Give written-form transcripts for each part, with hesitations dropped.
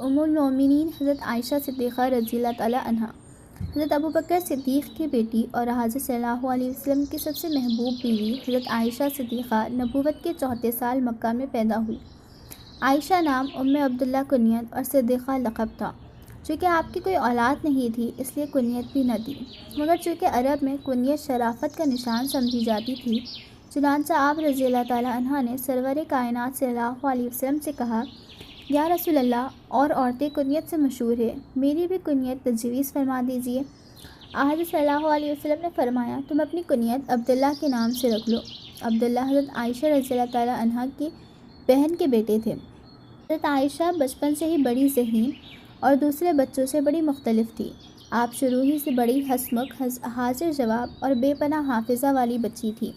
ام المومنین حضرت عائشہ صدیقہ رضی اللہ تعالیٰ عنہا حضرت ابوبکر صدیق کی بیٹی اور حضرت صلی اللہ علیہ وسلم کی سب سے محبوب بیوی حضرت عائشہ صدیقہ نبوت کے 4 سال مکہ میں پیدا ہوئی۔ عائشہ نام ام عبداللہ کنیت اور صدیقہ لقب تھا۔ چونکہ آپ کی کوئی اولاد نہیں تھی اس لیے کنیت بھی نہ تھی، مگر چونکہ عرب میں کنیت شرافت کا نشان سمجھی جاتی تھی، چنانچہ آپ رضی اللہ تعالیٰ عنہ نے سرور کائنات صلی اللہ علیہ وسلم سے کہا، یا رسول اللہ، اور عورتیں کنیت سے مشہور ہے، میری بھی کنیت تجویز فرما دیجیے۔ حضرت صلی اللہ علیہ وسلم نے فرمایا، تم اپنی کنیت عبداللہ کے نام سے رکھ لو۔ عبداللہ حضرت عائشہ رضی اللہ تعالیٰ عنہ کی بہن کے بیٹے تھے۔ حضرت عائشہ بچپن سے ہی بڑی ذہین اور دوسرے بچوں سے بڑی مختلف تھی۔ آپ شروع ہی سے بڑی ہنسمکھ، حاضر جواب اور بے پناہ حافظہ والی بچی تھی۔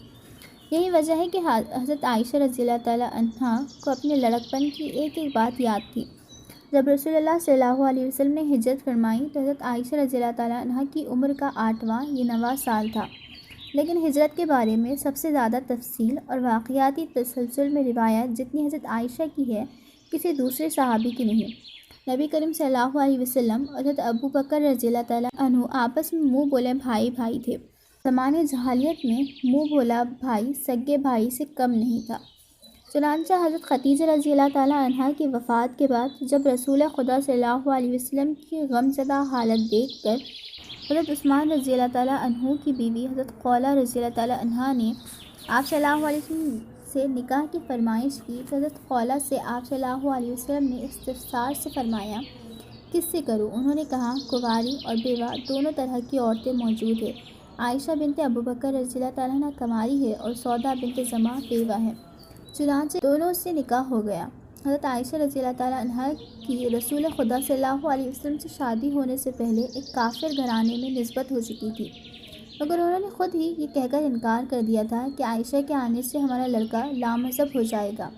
یہی وجہ ہے کہ حضرت عائشہ رضی اللہ تعالیٰ عنہ کو اپنے لڑکپن کی ایک ایک بات یاد تھی۔ جب رسول اللہ صلی اللہ علیہ وسلم نے ہجرت فرمائی تو حضرت عائشہ رضی اللہ تعالیٰ عنہ کی عمر کا 8واں یا 9واں سال تھا، لیکن ہجرت کے بارے میں سب سے زیادہ تفصیل اور واقعاتی تسلسل میں روایت جتنی حضرت عائشہ کی ہے کسی دوسرے صحابی کی نہیں۔ نبی کریم صلی اللہ علیہ وسلم اور حضرت ابوبکر رضی اللہ تعالیٰ عنہ آپس میں منہ بولے بھائی تھے۔ زمانے جاہلیت میں منہ بولا بھائی سگے بھائی سے کم نہیں تھا۔ چنانچہ حضرت خدیجہ رضی اللہ تعالیٰ عنہ کی وفات کے بعد جب رسول خدا صلی اللہ علیہ وسلم کی غمزدہ حالت دیکھ کر حضرت عثمان رضی اللہ تعالیٰ عنہ کی بیوی حضرت خولہ رضی اللہ تعالیٰ عنہ نے آپ صلی اللہ علیہ وسلم سے نکاح کی فرمائش کی تو حضرت خولہ سے آپ صلی اللہ علیہ وسلم نے استفسار سے فرمایا، کس سے کروں؟ انہوں نے کہا، کنواری اور بیوہ دونوں طرح کی عورتیں موجود ہیں۔ عائشہ بنت ابوبکر رضی اللہ تعالیٰ عنہ کنواری ہے اور سودا بنت زمعہ بیوہ ہے۔ چنانچہ دونوں سے نکاح ہو گیا۔ حضرت عائشہ رضی اللہ تعالیٰ عنہ کی رسول خدا صلی اللہ علیہ وسلم سے شادی ہونے سے پہلے ایک کافر گھرانے میں نسبت ہو چکی تھی، مگر انہوں نے خود ہی یہ کہہ کر انکار کر دیا تھا کہ عائشہ کے آنے سے ہمارا لڑکا لامذہب ہو جائے گا۔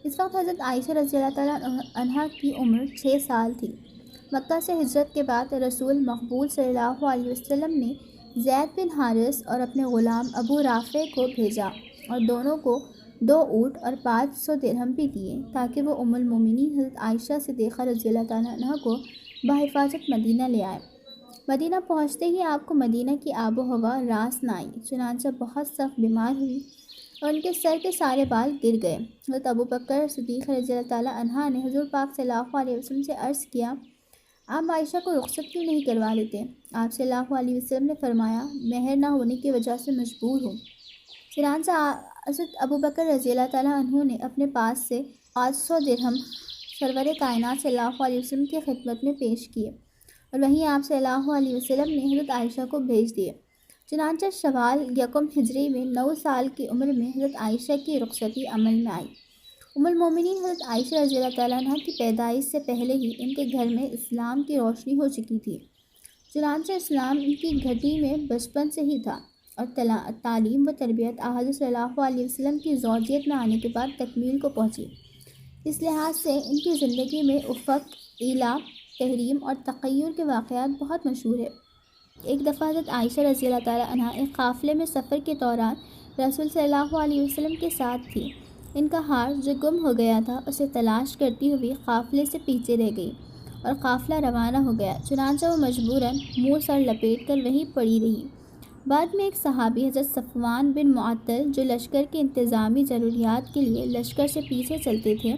اس وقت حضرت عائشہ رضی اللہ تعالیٰ عنہ کی عمر 6 سال تھی۔ مکہ سے ہجرت کے بعد رسول مقبول صلی اللہ علیہ وسلم نے زید بن حارث اور اپنے غلام ابو رافع کو بھیجا اور دونوں کو 2 اونٹ اور 500 درہم بھی دیے تاکہ وہ ام المومنین حضرت عائشہ صدیقہ رضی اللہ تعالیٰ عنہ کو بحفاظت مدینہ لے آئے۔ مدینہ پہنچتے ہی آپ کو مدینہ کی آب و ہوا راس نہ آئی، چنانچہ بہت سخت بیمار ہوئی اور ان کے سر کے سارے بال گر گئے۔ حضرت ابوبکر صدیق رضی اللہ تعالیٰ عنہ نے حضور پاک صلی اللہ علیہ وسلم سے عرض کیا، آپ عائشہ کو رخصت کیوں نہیں کروا لیتے؟ آپ صلی اللہ علیہ وسلم نے فرمایا، مہر نہ ہونے کی وجہ سے مجبور ہوں۔ چنانچہ حضرت ابوبکر رضی اللہ تعالیٰ عنہ نے اپنے پاس سے 500 درہم سرور کائنات صلی اللہ علیہ وسلم کی خدمت میں پیش کیے اور وہیں آپ صلی اللہ علیہ وسلم نے حضرت عائشہ کو بھیج دیے۔ چنانچہ شوال 1 ہجری میں 9 سال کی عمر میں حضرت عائشہ کی رخصتی عمل میں آئی۔ ام المومنین حضرت عائشہ رضی اللہ تعالیٰ عنہ کی پیدائش سے پہلے ہی ان کے گھر میں اسلام کی روشنی ہو چکی تھی، چنانچہ اسلام ان کی گھٹی میں بچپن سے ہی تھا اور تعلیم و تربیت حضرت صلی اللہ علیہ وسلم کی زوجیت میں آنے کے بعد تکمیل کو پہنچی۔ اس لحاظ سے ان کی زندگی میں افق، ایلا، تحریم اور تغیر کے واقعات بہت مشہور ہیں۔ ایک دفعہ حضرت عائشہ رضی اللہ تعالیٰ عنہ ایک قافلے میں سفر کے دوران رسول صلی اللہ علیہ وسلم کے ساتھ تھی۔ ان کا ہار جو گم ہو گیا تھا اسے تلاش کرتی ہوئی قافلے سے پیچھے رہ گئی اور قافلہ روانہ ہو گیا، چنانچہ وہ مجبوراً منہ سر لپیٹ کر وہیں پڑی رہی۔ بعد میں ایک صحابی حضرت صفوان بن معطل جو لشکر کی انتظامی ضروریات کے لیے لشکر سے پیچھے چلتے تھے،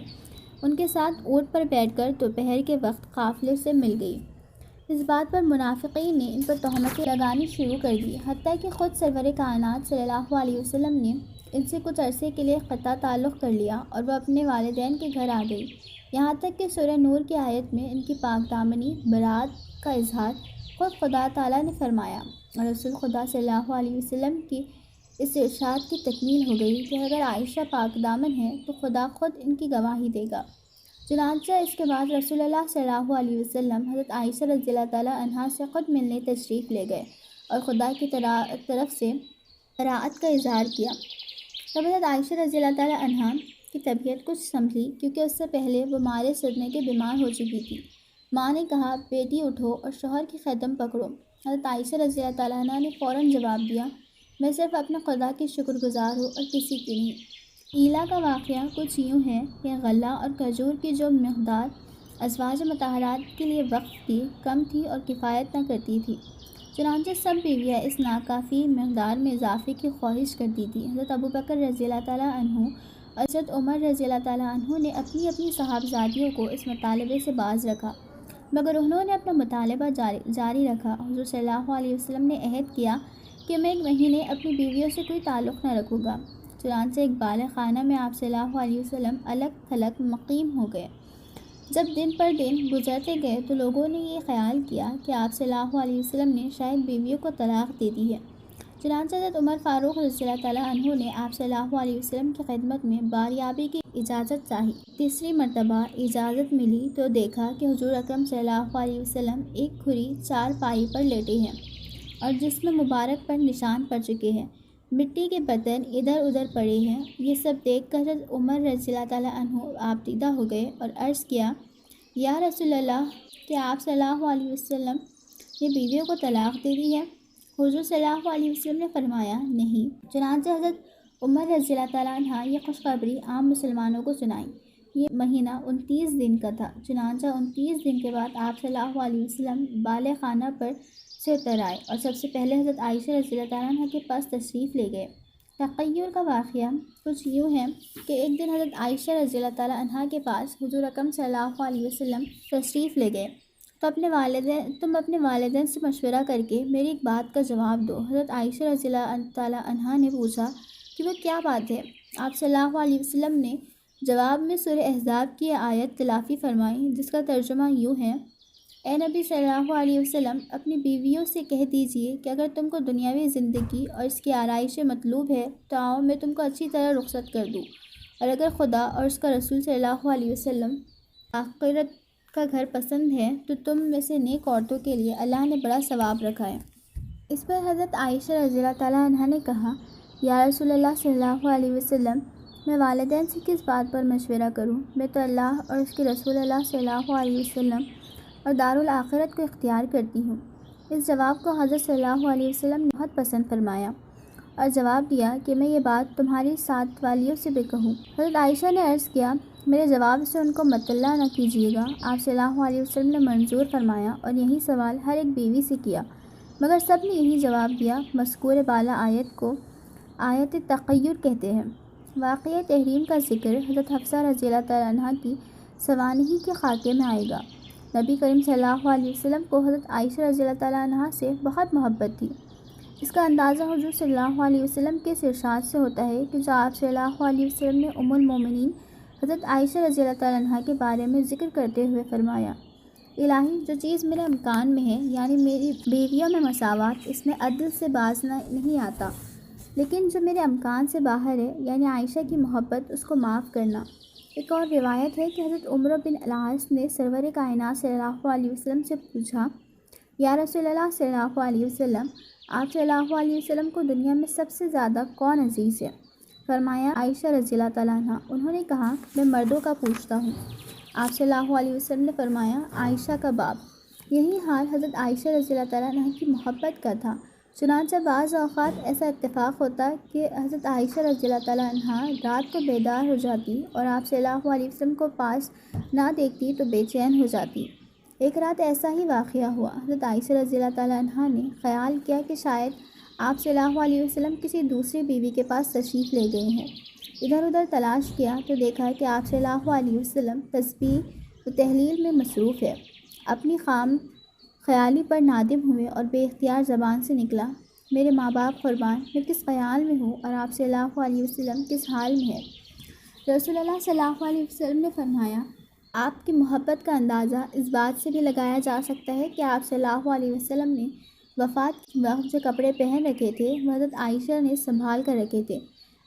ان کے ساتھ اونٹ پر بیٹھ کر دوپہر کے وقت قافلے سے مل گئی۔ اس بات پر منافقین نے ان پر تہمتیں لگانی شروع کر دی، حتیٰ کہ خود سرور کائنات صلی اللہ علیہ وسلم نے ان سے کچھ عرصے کے لیے قطع تعلق کر لیا اور وہ اپنے والدین کے گھر آ گئی، یہاں تک کہ سورہ نور کی آیت میں ان کی پاک دامنی برات کا اظہار خود خدا تعالیٰ نے فرمایا اور رسول خدا صلی اللہ علیہ وسلم کی اس ارشاد کی تکمیل ہو گئی کہ اگر عائشہ پاک دامن ہے تو خدا خود ان کی گواہی دے گا۔ چنانچہ اس کے بعد رسول اللہ صلی اللہ علیہ وسلم حضرت عائشہ رضی اللہ تعالیٰ عنہ سے خود ملنے تشریف لے گئے اور خدا کی طرف سے براءت کا اظہار کیا۔ تب حضرت عائشہ رضی اللہ تعالیٰ عنہ کی طبیعت کچھ سنبھلی کیونکہ اس سے پہلے وہ مارے صدمے کے بیمار ہو چکی تھی۔ ماں نے کہا، بیٹی اٹھو اور شوہر کی قدم پکڑو۔ حضرت عائشہ رضی اللہ تعالیٰ عنہ نے فوراً جواب دیا، میں صرف اپنے خدا کی شکر گزار ہوں اور کسی کی نہیں۔ ایلا کا واقعہ کچھ یوں ہے کہ غلہ اور کھجور کی جو مقدار ازواج مطہرات کے لیے وقت بھی کم تھی اور کفایت نہ کرتی تھی، چنانچہ سب بیویاں اس ناکافی مقدار میں اضافے کی خواہش کرتی تھیں۔ حضرت ابوبکر رضی اللہ تعالیٰ عنہ اور حضرت عمر رضی اللہ تعالیٰ عنہ نے اپنی اپنی صحابزادیوں کو اس مطالبے سے باز رکھا، مگر انہوں نے اپنا مطالبہ جاری رکھا۔ حضور صلی اللہ علیہ وسلم نے عہد کیا کہ میں 1 مہینے اپنی بیویوں سے کوئی تعلق نہ رکھوں گا۔ چنانچہ ایک بالغ خانہ میں آپ صلی اللہ علیہ وسلم الگ تھلگ مقیم ہو گئے۔ جب دن پر دن گزرتے گئے تو لوگوں نے یہ خیال کیا کہ آپ صلی اللہ علیہ وسلم نے شاید بیویوں کو طلاق دے دی ہے۔ چنانچہ حضرت عمر فاروق رضی اللہ تعالیٰ عنہ نے آپ صلی اللہ علیہ وسلم کی خدمت میں باریابی کی اجازت چاہی۔ تیسری مرتبہ اجازت ملی تو دیکھا کہ حضور اکرم صلی اللہ علیہ وسلم ایک کھری چارپائی پر لیٹے ہیں اور جسم مبارک پر نشان پڑ چکے ہیں، مٹی کے برتن ادھر ادھر پڑے ہیں۔ یہ سب دیکھ کر حضرت عمر رضی اللہ تعالیٰ عنہ آبدیدہ ہو گئے اور عرض کیا، یا رسول اللہ، کہ آپ صلی اللہ علیہ وسلم نے بیویوں کو طلاق دے دی ہے؟ حضور صلی اللہ علیہ وسلم نے فرمایا، نہیں۔ چنانچہ حضرت عمر رضی اللہ تعالیٰ عنہ یہ خوشخبری عام مسلمانوں کو سنائی۔ یہ مہینہ 29 دن کا تھا۔ چنانچہ 29 دن کے بعد آپ صلی اللہ علیہ وسلم بالغ خانہ پر سے اتر آئے اور سب سے پہلے حضرت عائشہ رضی اللہ تعالیٰ عنہ کے پاس تشریف لے گئے۔ تغیر کا واقعہ کچھ یوں ہے کہ ایک دن حضرت عائشہ رضی اللہ تعالیٰ عنہ کے پاس حضور اکرم صلی اللہ علیہ وسلم تشریف لے گئے تو تم اپنے والدین سے مشورہ کر کے میری ایک بات کا جواب دو۔ حضرت عائشہ رضی اللہ تعالیٰ عنہ نے پوچھا کہ وہ کیا بات ہے؟ آپ صلی اللہ علیہ وسلم نے جواب میں سورہ احزاب کی آیت تلافی فرمائی، جس کا ترجمہ یوں ہے، اے نبی صلی اللہ علیہ وسلم، اپنی بیویوں سے کہہ دیجئے کہ اگر تم کو دنیاوی زندگی اور اس کی آرائش مطلوب ہے تو آؤ، میں تم کو اچھی طرح رخصت کر دوں، اور اگر خدا اور اس کا رسول صلی اللہ علیہ وسلم آخرت کا گھر پسند ہے تو تم میں سے نیک عورتوں کے لیے اللہ نے بڑا ثواب رکھا ہے۔ اس پر حضرت عائشہ رضی اللہ تعالیٰ عنہ نے کہا، یا رسول اللہ صلی اللہ علیہ وسلم، میں والدین سے کس بات پر مشورہ کروں؟ میں تو اللہ اور اس کے رسول اللہ صلی اللہ علیہ وسلم اور دارالآخرت کو اختیار کرتی ہوں۔ اس جواب کو حضرت صلی اللہ علیہ وسلم نے بہت پسند فرمایا اور جواب دیا کہ میں یہ بات تمہاری ساتھ والیوں سے بھی کہوں۔ حضرت عائشہ نے عرض کیا، میرے جواب سے ان کو مطلع نہ کیجیے گا۔ آپ صلی اللہ علیہ وسلم نے منظور فرمایا اور یہی سوال ہر ایک بیوی سے کیا، مگر سب نے یہی جواب دیا۔ مذکور بالا آیت کو آیت تغیر کہتے ہیں۔ واقعہ تحریم کا ذکر حضرت حفصہ رضی اللہ تعالیٰ عنہ کی سوانحی کے خاکے میں آئے گا۔ نبی کریم صلی اللہ علیہ وسلم کو حضرت عائشہ رضی اللہ تعالیٰ عنہ سے بہت محبت تھی۔ اس کا اندازہ حضور صلی اللہ علیہ وسلم کے ارشاد سے ہوتا ہے کہ جو آپ صلی اللہ علیہ وسلم نے ام المومنین حضرت عائشہ رضی اللہ تعالیٰ عنہ کے بارے میں ذکر کرتے ہوئے فرمایا، الہی، جو چیز میرے امکان میں ہے، یعنی میری بیویوں میں مساوات، اس میں عدل سے باز نہیں آتا، لیکن جو میرے امکان سے باہر ہے، یعنی عائشہ کی محبت، اس کو معاف کرنا۔ ایک اور روایت ہے کہ حضرت عمر بن العاص نے سرور کائنات صلی اللہ علیہ وسلم سے پوچھا، یا رسول اللہ صلی اللہ علیہ وسلم، آپ صلی اللہ علیہ وسلم کو دنیا میں سب سے زیادہ کون عزیز ہے؟ فرمایا، عائشہ رضی اللہ تعالیٰ عنہ۔ انہوں نے کہا، میں مردوں کا پوچھتا ہوں۔ آپ صلی اللہ علیہ وسلم نے فرمایا، عائشہ کا باپ۔ یہی حال حضرت عائشہ رضی اللہ تعالیٰ عنہ کی محبت کا تھا۔ چنانچہ بعض اوقات ایسا اتفاق ہوتا کہ حضرت عائشہ رضی اللہ تعالیٰ عنہ رات کو بیدار ہو جاتی اور آپ صلی اللہ علیہ وسلم کو پاس نہ دیکھتی تو بے چین ہو جاتی۔ ایک رات ایسا ہی واقعہ ہوا۔ حضرت عائشہ رضی اللہ تعالیٰ عنہ نے خیال کیا کہ شاید آپ صلی اللہ علیہ وسلم کسی دوسری بیوی کے پاس تشریف لے گئے ہیں۔ ادھر ادھر تلاش کیا تو دیکھا کہ آپ صلی اللہ علیہ وسلم تسبیح و تحلیل میں مصروف ہے۔ اپنی خیالی پر نادم ہوئے اور بے اختیار زبان سے نکلا، میرے ماں باپ قربان، میں کس خیال میں ہوں اور آپ صلی اللہ علیہ وسلم کس حال میں ہے؟ رسول اللہ صلی اللہ علیہ وسلم نے فرمایا، آپ کی محبت کا اندازہ اس بات سے بھی لگایا جا سکتا ہے کہ آپ صلی اللہ علیہ وسلم نے وفات کے وقت جو کپڑے پہن رکھے تھے وہ حضرت عائشہ نے سنبھال کر رکھے تھے۔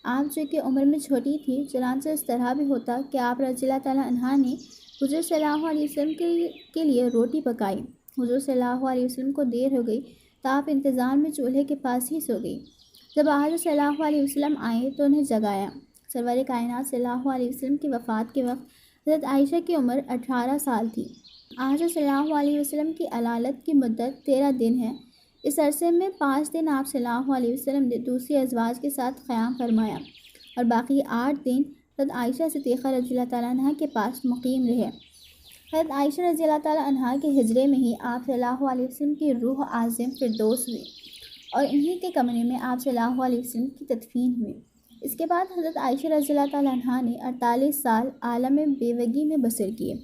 آپ جو کہ عمر میں چھوٹی تھی، چنانچہ اس طرح بھی ہوتا کہ آپ رضی اللہ تعالیٰ عنہ نے حضور صلی اللہ علیہ وسلم کے لیے روٹی پکائی۔ حضور صلی اللہ علیہ وسلم کو دیر ہو گئی تو آپ انتظار میں چولہے کے پاس ہی سو گئی۔ جب حضرت صلی اللہ علیہ وسلم آئے تو انہیں جگایا۔ سرور کائنات صلی اللہ علیہ وسلم کی وفات کے وقت حضرت عائشہ کی عمر 18 سال تھی۔ حضرت صلی اللہ علیہ وسلم کی علالت کی مدت 13 دن ہے۔ اس عرصے میں 5 دن آپ صلی اللہ علیہ وسلم نے دوسری ازواج کے ساتھ قیام فرمایا اور باقی 8 دن حضرت عائشہ صدیقہ رضی اللہ تعالیٰ عنہ کے پاس مقیم رہے۔ حضرت عائشہ رضی اللہ تعالیٰ عنہا کے ہجرے میں ہی آپ صلی اللہ علیہ وسلم کی روح عظیم فردوس ہوئی اور انہی کے کمرے میں آپ صلی اللہ علیہ وسلم کی تدفین ہوئی۔ اس کے بعد حضرت عائشہ رضی اللہ تعالیٰ عنہا نے 48 سال عالم بیوگی میں بسر کیے۔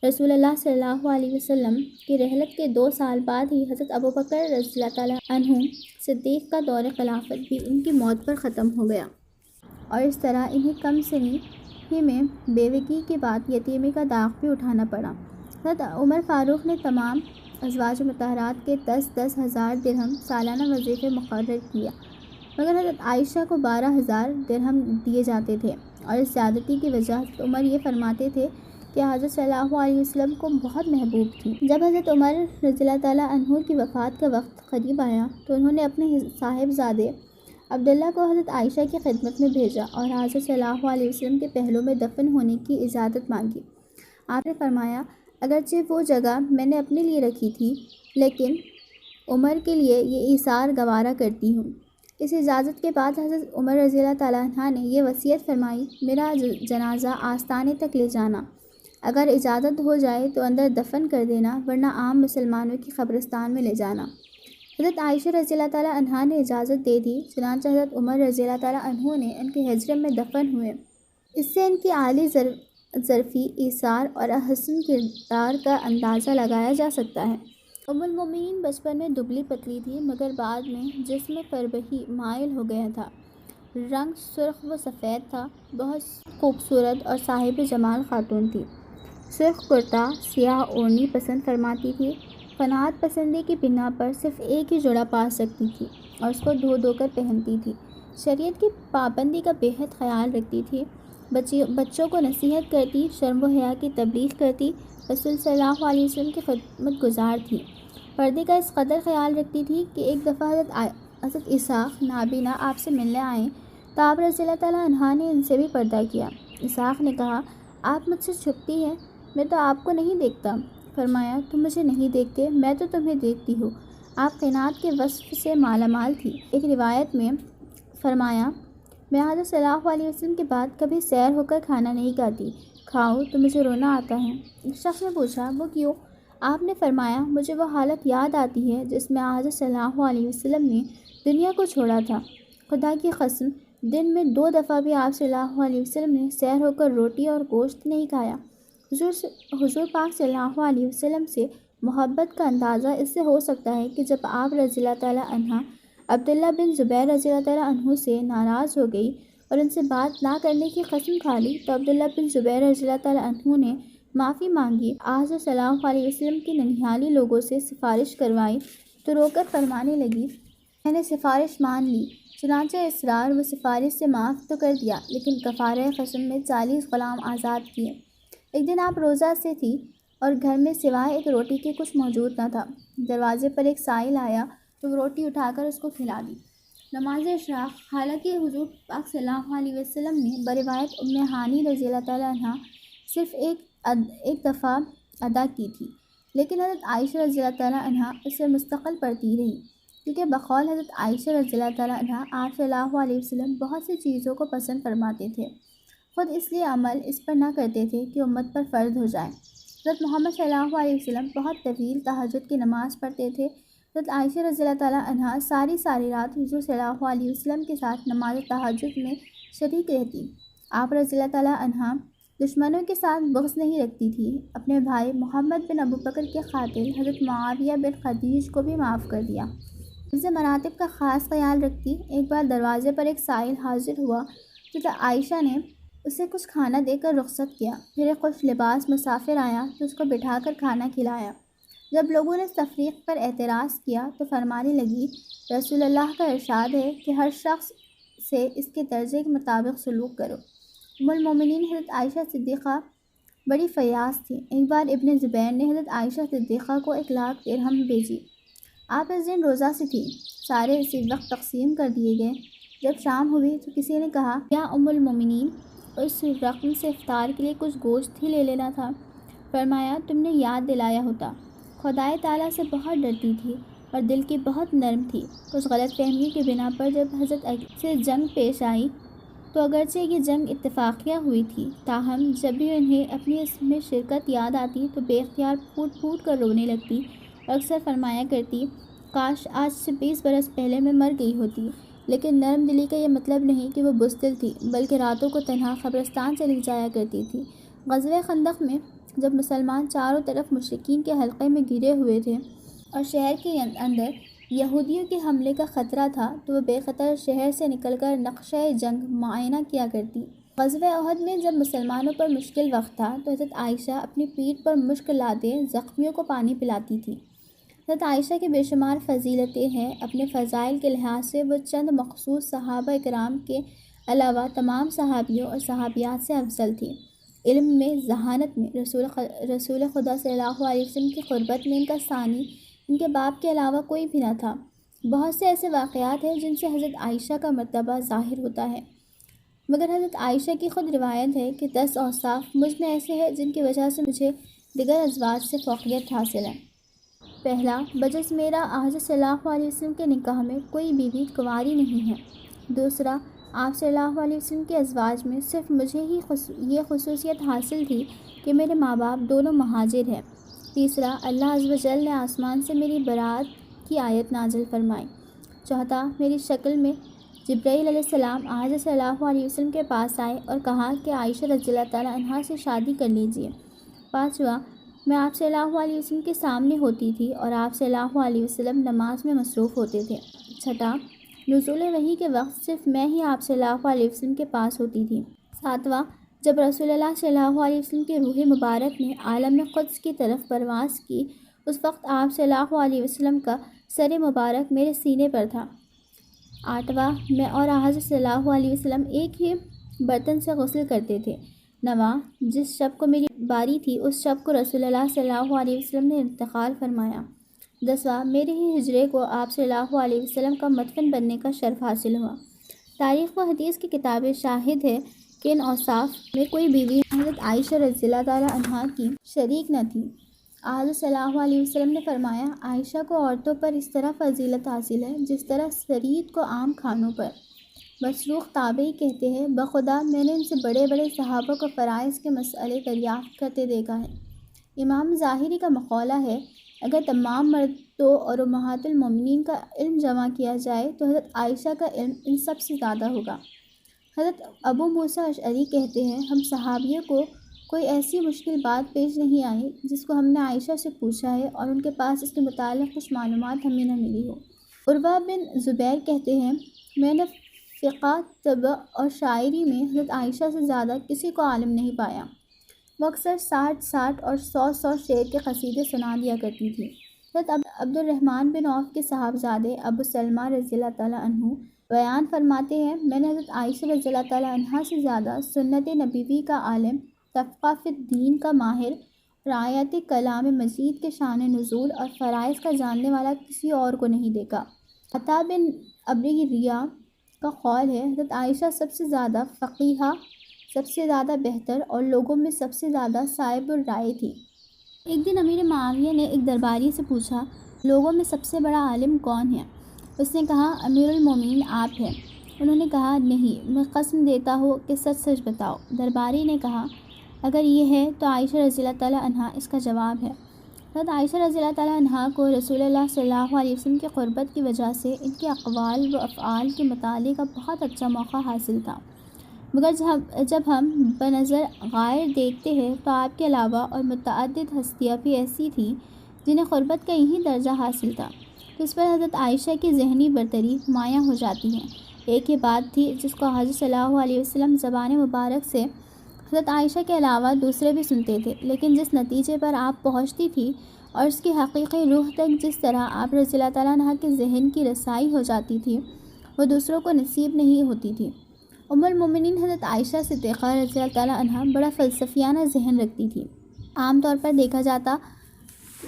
رسول اللہ صلی اللہ علیہ وسلم کی رحلت کے 2 سال بعد ہی حضرت ابوبکر رضی اللہ تعالیٰ عنہ صدیق کا دور خلافت بھی ان کی موت پر ختم ہو گیا، اور اس طرح انہیں کم سنی ہی میں بیوگی کے بعد یتیمی کا داغ بھی اٹھانا پڑا۔ حضرت عمر فاروق نے تمام ازواج مطہرات کے 10 ہزار درہم سالانہ وظیفے مقرر کیا، مگر حضرت عائشہ کو 12,000 درہم دیے جاتے تھے، اور اس زیادتی کی وجہ حضرت عمر یہ فرماتے تھے کہ حضرت صلی اللہ علیہ وسلم کو بہت محبوب تھی۔ جب حضرت عمر رضی اللہ تعالیٰ عنہ کی وفات کا وقت قریب آیا تو انہوں نے اپنے صاحبزادے عبداللہ کو حضرت عائشہ کی خدمت میں بھیجا اور حضرت صلی اللہ علیہ وسلم کے پہلو میں دفن ہونے کی اجازت مانگی۔ آپ نے فرمایا، اگرچہ وہ جگہ میں نے اپنے لیے رکھی تھی، لیکن عمر کے لیے یہ ایثار گوارا کرتی ہوں۔ اس اجازت کے بعد حضرت عمر رضی اللہ تعالیٰ عنہ نے یہ وصیت فرمائی، میرا جنازہ آستانے تک لے جانا، اگر اجازت ہو جائے تو اندر دفن کر دینا، ورنہ عام مسلمانوں کی قبرستان میں لے جانا۔ حضرت عائشہ رضی اللہ تعالیٰ عنہا نے اجازت دے دی، چنانچہ حضرت عمر رضی اللہ تعالیٰ عنہ نے ان کے حجرے میں دفن ہوئے۔ اس سے ان کی عالی ظرفی ایثار اور حسن کردار کا اندازہ لگایا جا سکتا ہے۔ ام المومنین بچپن میں دبلی پتلی تھی، مگر بعد میں جسم فربہی مائل ہو گیا تھا۔ رنگ سرخ و سفید تھا، بہت خوبصورت اور صاحب جمال خاتون تھی۔ سرخ کرتا، سیاہ اوڑھنی پسند فرماتی تھی۔ قناعت پسندی کی بنا پر صرف ایک ہی جوڑا پا سکتی تھی اور اس کو دھو دھو کر پہنتی تھی۔ شریعت کی پابندی کا بے حد خیال رکھتی تھی، بچوں کو نصیحت کرتی، شرم و حیا کی تبلیغ کرتی، رسول صلی اللہ علیہ وسلم کی خدمت گزار تھی۔ پردے کا اس قدر خیال رکھتی تھی کہ ایک دفعہ حضرت اسحاق نابینا آپ سے ملنے آئے تو آپ رضی اللہ تعالیٰ عنہ نے ان سے بھی پردہ کیا۔ اسحاق نے کہا، آپ مجھ سے چھپتی ہیں، میں تو آپ کو نہیں دیکھتا۔ فرمایا، تم مجھے نہیں دیکھتے، میں تو تمہیں دیکھتی ہوں۔ آپ قناعت کے وصف سے مالا مال تھی۔ ایک روایت میں فرمایا، میں حضرت صلی اللہ علیہ وسلم کے بعد کبھی سیر ہو کر کھانا نہیں کھاتی، کھاؤں تو مجھے رونا آتا ہے۔ ایک شخص نے پوچھا، وہ کیوں؟ آپ نے فرمایا، مجھے وہ حالت یاد آتی ہے جس میں حضرت صلی اللہ علیہ وسلم نے دنیا کو چھوڑا تھا۔ خدا کی قسم، دن میں 2 دفعہ بھی آپ صلی اللہ علیہ وسلم نے سیر ہو کر روٹی اور گوشت نہیں کھایا۔ حضور پاک صلی اللہ علیہ وسلم سے محبت کا اندازہ اس سے ہو سکتا ہے کہ جب آپ رضی اللہ تعالیٰ عنہ عبداللہ بن زبیر رضی اللہ تعالیٰ عنہ سے ناراض ہو گئی اور ان سے بات نہ کرنے کی قسم کھا لی تو عبداللہ بن زبیر رضی اللہ تعالیٰ عنہ نے معافی مانگی۔ حضرت صلی اللہ علیہ وسلم کی ننہالی لوگوں سے سفارش کروائی تو رو کر فرمانے لگی، میں نے سفارش مان لی۔ چنانچہ اسرار و سفارش سے معاف تو کر دیا، لیکن کفارہ قسم میں 40 غلام آزاد کیے۔ ایک دن آپ روزہ سے تھی اور گھر میں سوائے ایک روٹی کے کچھ موجود نہ تھا۔ دروازے پر ایک سائل آیا تو وہ روٹی اٹھا کر اس کو کھلا دی۔ نماز اشراق، حالانکہ حضور پاک صلی اللہ علیہ وسلم نے بروایت ام ہانی رضی اللہ تعالیٰ عنہ صرف ایک دفعہ ادا کی تھی، لیکن حضرت عائشہ رضی اللہ تعالیٰ عنہ اسے مستقل پڑھتی رہی، کیونکہ بقول حضرت عائشہ رضی اللہ تعالیٰ عنہ آپ صلی اللہ علیہ وسلم بہت سی چیزوں کو پسند فرماتے تھے، خود اس لیے عمل اس پر نہ کرتے تھے کہ امت پر فرض ہو جائے۔ حضرت محمد صلی اللہ علیہ وسلم بہت طویل تہجد کی نماز پڑھتے تھے۔ حضرت عائشہ رضی اللہ تعالیٰ عنہ ساری رات حضور صلی اللہ علیہ وسلم کے ساتھ نماز تہجد میں شریک رہتی۔ آپ رضی اللہ تعالیٰ عنہ دشمنوں کے ساتھ بغض نہیں رکھتی تھی۔ اپنے بھائی محمد بن ابوبکر کے قاتل حضرت معاویہ بن خدیج کو بھی معاف کر دیا۔ حفظ مراتب کا خاص خیال رکھتی۔ ایک بار دروازے پر ایک سائل حاضر ہوا، حضرت عائشہ نے اسے کچھ کھانا دے کر رخصت کیا۔ پھر ایک خوش لباس مسافر آیا تو اس کو بٹھا کر کھانا کھلایا۔ جب لوگوں نے اس تفریق پر اعتراض کیا تو فرمانے لگی، رسول اللہ کا ارشاد ہے کہ ہر شخص سے اس کے درجے کے مطابق سلوک کرو۔ ام المومنین حضرت عائشہ صدیقہ بڑی فیاض تھی۔ ایک بار ابن زبیر نے حضرت عائشہ صدیقہ کو 1,00,000 درہم بھیجی۔ آپ اس دن روزہ سے تھی، سارے اسی وقت تقسیم کر دیے گئے۔ جب شام ہوئی تو کسی نے کہا، کیا ام المومنین، اس رقم سے افطار کے لیے کچھ گوشت ہی لے لینا تھا۔ فرمایا، تم نے یاد دلایا ہوتا۔ خدائے تعالیٰ سے بہت ڈرتی تھی اور دل کی بہت نرم تھی۔ کچھ غلط فہمی کی بنا پر جب حضرت سے جنگ پیش آئی تو اگرچہ یہ جنگ اتفاقیہ ہوئی تھی، تاہم جب بھی انہیں اپنی اس میں شرکت یاد آتی تو بے اختیار پھوٹ پھوٹ کر رونے لگتی اور اکثر فرمایا کرتی، کاش آج سے 20 برس پہلے میں مر گئی ہوتی۔ لیکن نرم دلی کا یہ مطلب نہیں کہ وہ بزدل تھی، بلکہ راتوں کو تنہا قبرستان چلی جایا کرتی تھی۔ غزوہ خندق میں جب مسلمان چاروں طرف مشرکین کے حلقے میں گھرے ہوئے تھے اور شہر کے اندر یہودیوں کے حملے کا خطرہ تھا، تو وہ بے خطر شہر سے نکل کر نقشہ جنگ معائنہ کیا کرتی۔ غزوہ احد میں جب مسلمانوں پر مشکل وقت تھا تو حضرت عائشہ اپنی پیٹھ پر مشک لادے زخمیوں کو پانی پلاتی تھی۔ حضرت عائشہ کی بے شمار فضیلتیں ہیں۔ اپنے فضائل کے لحاظ سے وہ چند مخصوص صحابہ کرام کے علاوہ تمام صحابیوں اور صحابیات سے افضل تھی۔ علم میں، ذہانت میں، رسول خدا صلی اللہ علیہ وسلم کی قربت میں ان کا ثانی ان کے باپ کے علاوہ کوئی بھی نہ تھا۔ بہت سے ایسے واقعات ہیں جن سے حضرت عائشہ کا مرتبہ ظاہر ہوتا ہے، مگر حضرت عائشہ کی خود روایت ہے کہ 10 اوصاف مجھ میں ایسے ہیں جن کی وجہ سے مجھے دیگر ازواج سے فوقیت حاصل ہے۔ پہلا، بجز میرا حضرت صلی اللہ علیہ وسلم کے نکاح میں کوئی بیوی کنواری نہیں ہے۔ دوسرا، آپ صلی اللہ علیہ وسلم کے ازواج میں صرف مجھے ہی یہ خصوصیت حاصل تھی کہ میرے ماں باپ دونوں مہاجر ہیں۔ تیسرا، اللہ عز و جل نے آسمان سے میری برات کی آیت نازل فرمائی۔ چوتھا، میری شکل میں جبرائیل علیہ السلام حضرت صلی اللہ علیہ وسلم کے پاس آئے اور کہا کہ عائشہ رضی اللہ تعالیٰ عنہا سے شادی کر لیجیے۔ پانچواں، میں آپ صلی اللہ علیہ وسلم کے سامنے ہوتی تھی اور آپ صلی اللہ علیہ وسلم نماز میں مصروف ہوتے تھے۔ چھٹا، نزول وحی کے وقت صرف میں ہی آپ صلی اللہ علیہ وسلم کے پاس ہوتی تھی۔ ساتواں، جب رسول اللہ صلی اللہ علیہ وسلم کی روح مبارک نے عالم قدس کی طرف پرواز کی، اس وقت آپ صلی اللہ علیہ وسلم کا سر مبارک میرے سینے پر تھا۔ آٹھواں، میں اور حضرت صلی اللہ علیہ وسلم ایک ہی برتن سے غسل کرتے تھے۔ نواں، جس شب کو میری باری تھی اس شب کو رسول اللہ صلی اللہ علیہ وسلم نے انتقال فرمایا۔ 10واں، میرے ہی حجرے کو آپ صلی اللہ علیہ وسلم کا مدفن بننے کا شرف حاصل ہوا۔ تاریخ و حدیث کی کتابیں شاہد ہے کہ ان اوصاف میں کوئی بیوی حضرت عائشہ رضی اللہ تعالیٰ عنہا کی شریک نہ تھی۔ حضرت صلی اللہ علیہ وسلم نے فرمایا، عائشہ کو عورتوں پر اس طرح فضیلت حاصل ہے جس طرح ثرید کو عام کھانوں پر۔ مسروق تابعی کہتے ہیں، بخدا میں نے ان سے بڑے بڑے صحابہ کو فرائض کے مسئلے دریافت کرتے دیکھا ہے۔ امام ظاہری کا مقولہ ہے، اگر تمام مردوں اور امہات المومنین کا علم جمع کیا جائے تو حضرت عائشہ کا علم ان سب سے زیادہ ہوگا۔ حضرت ابو موسیٰ اشعری کہتے ہیں، ہم صحابیوں کو کوئی ایسی مشکل بات پیش نہیں آئی جس کو ہم نے عائشہ سے پوچھا ہے اور ان کے پاس اس کے متعلق کچھ معلومات ہمیں نہ ملی ہو۔ عروہ بن زبیر کہتے ہیں، میں نے فقہ، طب اور شاعری میں حضرت عائشہ سے زیادہ کسی کو عالم نہیں پایا۔ وہ اکثر 60 اور 100 شعر کے قصیدے سنا دیا کرتی تھی۔ حضرت عبد الرحمن بن عوف کے صاحبزادے ابو سلمہ رضی اللہ تعالیٰ عنہ بیان فرماتے ہیں، میں نے حضرت عائشہ رضی اللہ تعالیٰ عنہا سے زیادہ سنت نبوی کا عالم، تفقہ فی الدین کا ماہر اور آیات کلام مجید کے شان نزول اور فرائض کا جاننے والا کسی اور کو نہیں دیکھا۔ عطا بن ابی ربیعہ کا قول ہے، حضرت عائشہ سب سے زیادہ فقیہہ، سب سے زیادہ بہتر اور لوگوں میں سب سے زیادہ صائب الرائے تھی۔ ایک دن امیر معاویہ نے ایک درباری سے پوچھا، لوگوں میں سب سے بڑا عالم کون ہے؟ اس نے کہا، امیر المومنین آپ ہیں۔ انہوں نے کہا، نہیں، میں قسم دیتا ہوں کہ سچ سچ بتاؤ۔ درباری نے کہا، اگر یہ ہے تو عائشہ رضی اللہ تعالیٰ عنہا اس کا جواب ہے۔ حضرت عائشہ رضی اللہ تعالیٰ عنہا کو رسول اللہ صلی اللہ علیہ وسلم کی قربت کی وجہ سے ان کے اقوال و افعال کے مطالعے کا بہت اچھا موقع حاصل تھا، مگر جب ہم بنظر غائر دیکھتے ہیں تو آپ کے علاوہ اور متعدد ہستیاں بھی ایسی تھیں جنہیں قربت کا یہی درجہ حاصل تھا، تو اس پر حضرت عائشہ کی ذہنی برتری نمایاں ہو جاتی ہے۔ ایک ہی بات تھی جس کو حضرت صلی اللہ علیہ وسلم زبان مبارک سے حضرت عائشہ کے علاوہ دوسرے بھی سنتے تھے، لیکن جس نتیجے پر آپ پہنچتی تھی اور اس کی حقیقی روح تک جس طرح آپ رضی اللہ تعالیٰ عنہ کے ذہن کی رسائی ہو جاتی تھی، وہ دوسروں کو نصیب نہیں ہوتی تھی۔ ام المومنین حضرت عائشہ صدیقہ رضی اللہ تعالیٰ عنہ بڑا فلسفیانہ ذہن رکھتی تھی۔ عام طور پر دیکھا جاتا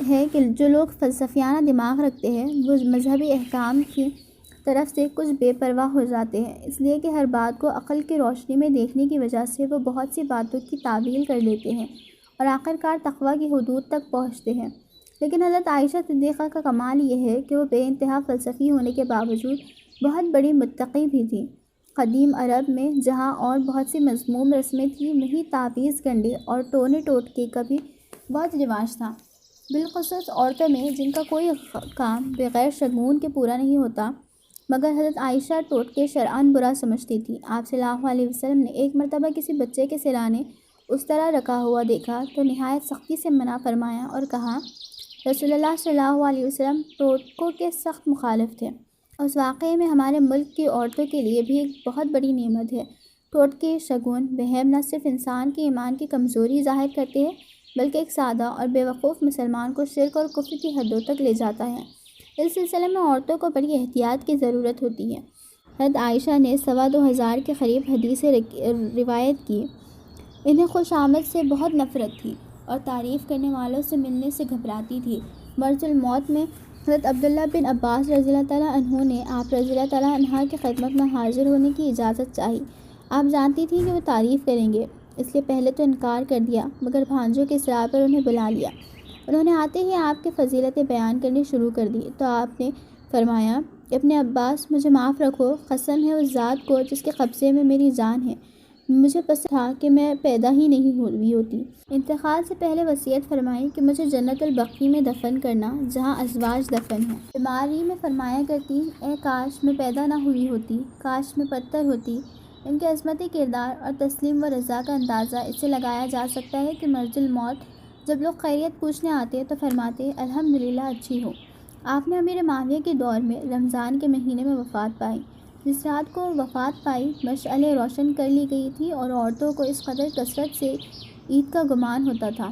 ہے کہ جو لوگ فلسفیانہ دماغ رکھتے ہیں وہ مذہبی احکام کی طرف سے کچھ بے پرواہ ہو جاتے ہیں، اس لیے کہ ہر بات کو عقل کی روشنی میں دیکھنے کی وجہ سے وہ بہت سی باتوں کی تعویل کر لیتے ہیں اور آخرکار تقویٰ کی حدود تک پہنچتے ہیں۔ لیکن حضرت عائشہ صدیقہ کا کمال یہ ہے کہ وہ بے انتہا فلسفی ہونے کے باوجود بہت بڑی متقی بھی تھی۔ قدیم عرب میں جہاں اور بہت سی مذموم رسمیں تھیں، وہیں تعویذ گنڈے اور ٹونے ٹوٹکے کا بھی بہت رواج تھا، بالخصوص عورتوں میں جن کا کوئی کام بغیر شگون کے پورا نہیں ہوتا۔ مگر حضرت عائشہ ٹوٹکے شرعاً برا سمجھتی تھی۔ آپ صلی اللہ علیہ وسلم نے ایک مرتبہ کسی بچے کے سرانے اس طرح رکھا ہوا دیکھا تو نہایت سختی سے منع فرمایا اور کہا، رسول اللہ صلی اللہ علیہ وسلم ٹوٹکوں کے سخت مخالف تھے۔ اس واقعے میں ہمارے ملک کی عورتوں کے لیے بھی ایک بہت بڑی نعمت ہے۔ ٹوٹکے، شگون، وہم نہ صرف انسان کے ایمان کی کمزوری ظاہر کرتے ہیں بلکہ ایک سادہ اور بے وقوف مسلمان کو شرک اور کفر کی حدوں تک لے جاتا ہے۔ اس سلسلے میں عورتوں کو بڑی احتیاط کی ضرورت ہوتی ہے۔ حضرت عائشہ نے 2,2500 کے قریب حدیثیں روایت کی۔ انہیں خوش آمد سے بہت نفرت تھی اور تعریف کرنے والوں سے ملنے سے گھبراتی تھی۔ مرض الموت میں حضرت عبداللہ بن عباس رضی اللہ تعالیٰ عنہ نے آپ رضی اللہ تعالیٰ عنہ کی خدمت میں حاضر ہونے کی اجازت چاہی۔ آپ جانتی تھیں کہ وہ تعریف کریں گے، اس لیے پہلے تو انکار کر دیا، مگر بھانجوں کے اصرار پر انہیں بلا لیا۔ انہوں نے آتے ہی آپ کی فضیلتیں بیان کرنی شروع کر دی تو آپ نے فرمایا، ابن عباس، مجھے معاف رکھو، قسم ہے اس ذات کو جس کے قبضے میں میری جان ہے، مجھے پسند تھا کہ میں پیدا ہی نہیں ہوئی ہوتی۔ انتقال سے پہلے وصیت فرمائی کہ مجھے جنت البقیع میں دفن کرنا جہاں ازواج دفن ہیں۔ بیماری میں فرمایا کرتی، اے کاش میں پیدا نہ ہوئی ہوتی، کاش میں پتھر ہوتی۔ ان کے عظمتی کردار اور تسلیم و رضا کا اندازہ اس سے لگایا جا سکتا ہے کہ مرض الموت جب لوگ خیریت پوچھنے آتے تو فرماتے، الحمدللہ اچھی ہو۔ آپ نے امیر معاویہ کے دور میں رمضان کے مہینے میں وفات پائی۔ جس رات کو وفات پائی مشعلیں روشن کر لی گئی تھی اور عورتوں کو اس قدر کثرت سے عید کا گمان ہوتا تھا۔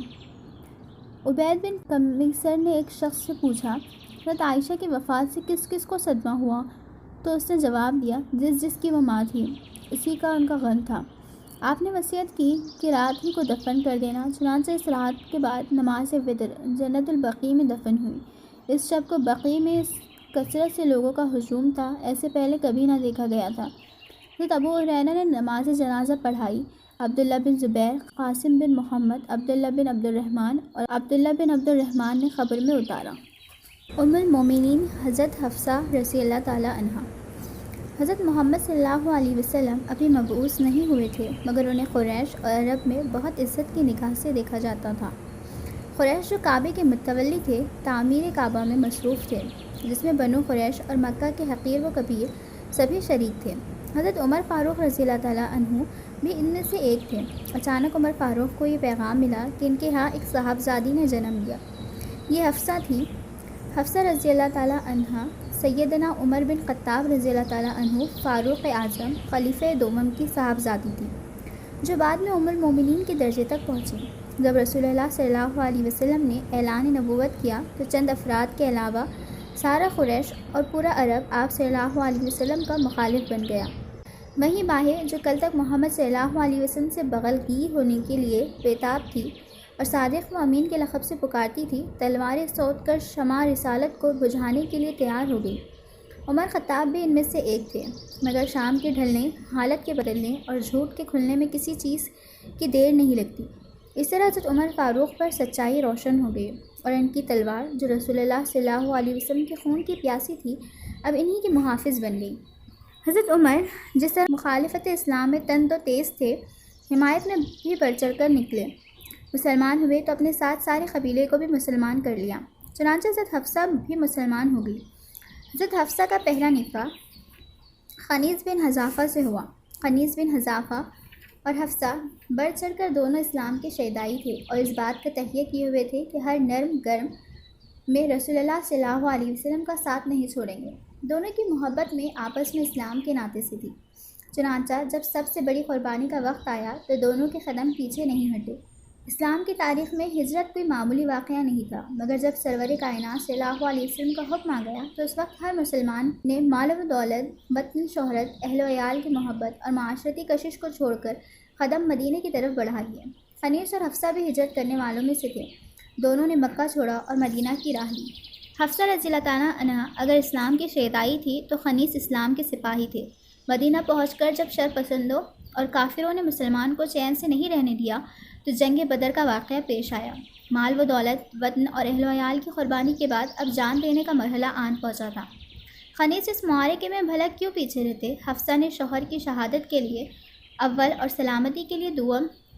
عبید بن قمیصر نے ایک شخص سے پوچھا، حضرت عائشہ کی وفات سے کس کس کو صدمہ ہوا؟ تو اس نے جواب دیا، جس کی وہ ماں تھی، اسی کا ان کا غم تھا۔ آپ نے وصیت کی کہ رات ہی کو دفن کر دینا۔ چنانچہ اس رات کے بعد نماز وتر جنت البقیع میں دفن ہوئی۔ اس شب کو بقیع میں کثرت سے لوگوں کا ہجوم تھا، ایسے پہلے کبھی نہ دیکھا گیا تھا۔ حضرت ابو ہریرہ نے نماز جنازہ پڑھائی۔ عبداللہ بن زبیر، قاسم بن محمد، عبداللہ بن عبد الرحمن اور عبداللہ بن عبد الرحمن نے قبر میں اتارا۔ ام المومنین حضرت حفصہ رضی اللہ تعالیٰ عنہا۔ حضرت محمد صلی اللہ علیہ وسلم ابھی مبعوث نہیں ہوئے تھے، مگر انہیں قریش اور عرب میں بہت عزت کی نگاہ سے دیکھا جاتا تھا۔ قریش جو کعبے کے متولی تھے، تعمیر کعبہ میں مصروف تھے، جس میں بنو قریش اور مکہ کے حقیر و کبیر سبھی شریک تھے۔ حضرت عمر فاروق رضی اللہ تعالیٰ عنہ بھی ان میں سے ایک تھے۔ اچانک عمر فاروق کو یہ پیغام ملا کہ ان کے ہاں ایک صاحبزادی نے جنم لیا۔ یہ حفصہ تھی۔ حفصہ رضی اللہ تعالیٰ عنہ سیدنا عمر بن خطاب رضی اللہ تعالیٰ عنہ فاروق اعظم خلیفہ دوم کی صاحبزادی تھی، جو بعد میں ام المومنین کے درجے تک پہنچی۔ جب رسول اللہ صلی اللہ علیہ وسلم نے اعلان نبوت کیا تو چند افراد کے علاوہ سارا قریش اور پورا عرب آپ صلی اللہ علیہ وسلم کا مخالف بن گیا۔ وہیں باہر جو کل تک محمد صلی اللہ علیہ وسلم سے بغل گیر ہونے کے لیے بےتاب تھی اور صادق و امین کے لقب سے پکارتی تھی، تلواریں سوت کر شمع رسالت کو بجھانے کے لیے تیار ہو گئی۔ عمر خطاب بھی ان میں سے ایک تھے، مگر شام کے ڈھلنے، حالت کے بدلنے اور جھوٹ کے کھلنے میں کسی چیز کی دیر نہیں لگتی۔ اس طرح حضرت عمر فاروق پر سچائی روشن ہو گئی اور ان کی تلوار جو رسول اللہ صلی اللہ علیہ وسلم کے خون کی پیاسی تھی، اب انہی کی محافظ بن گئی۔ حضرت عمر جس طرح مخالفت اسلام میں تند و تیز تھے، حمایت میں بھی بڑھ چڑھ کر نکلے۔ مسلمان ہوئے تو اپنے ساتھ سارے قبیلے کو بھی مسلمان کر لیا۔ چنانچہ حضرت حفصہ بھی مسلمان ہو گئی۔ حضرت حفصہ کا پہلا نکاح خنیس بن حذافہ سے ہوا۔ خنیس بن حذافہ اور حفصہ بڑھ چڑھ کر دونوں اسلام کے شیدائی تھے اور اس بات کا تہیہ کیے ہوئے تھے کہ ہر نرم گرم میں رسول اللہ صلی اللہ علیہ وسلم کا ساتھ نہیں چھوڑیں گے۔ دونوں کی محبت میں آپس میں اسلام کے ناطے سے تھی۔ چنانچہ جب سب سے بڑی قربانی کا وقت آیا تو دونوں کے قدم پیچھے نہیں ہٹے۔ اسلام کی تاریخ میں ہجرت کوئی معمولی واقعہ نہیں تھا، مگر جب سرور کائنات صلی اللہ علیہ وسلم کا حکم آ گیا تو اس وقت ہر مسلمان نے مال و دولت، وطن، شہرت، اہل و عیال کی محبت اور معاشرتی کشش کو چھوڑ کر قدم مدینے کی طرف بڑھا لیے۔ خنیس اور حفصہ بھی ہجرت کرنے والوں میں سے تھے۔ دونوں نے مکہ چھوڑا اور مدینہ کی راہ لی۔ حفصہ رضی اللہ تعالیٰ عنہ اگر اسلام کی شیدائی تھی تو خنیس اسلام کے سپاہی تھے۔ مدینہ پہنچ کر جب شر پسندوں اور کافروں نے مسلمان کو چین سے نہیں رہنے دیا تو جنگ بدر کا واقعہ پیش آیا۔ مال و دولت، وطن اور اہل و عیال کی قربانی کے بعد اب جان دینے کا مرحلہ آن پہنچا تھا۔ خنیس اس معرکے میں بھلا کیوں پیچھے رہتے؟ حفصہ نے شوہر کی شہادت کے لیے اول اور سلامتی کے لیے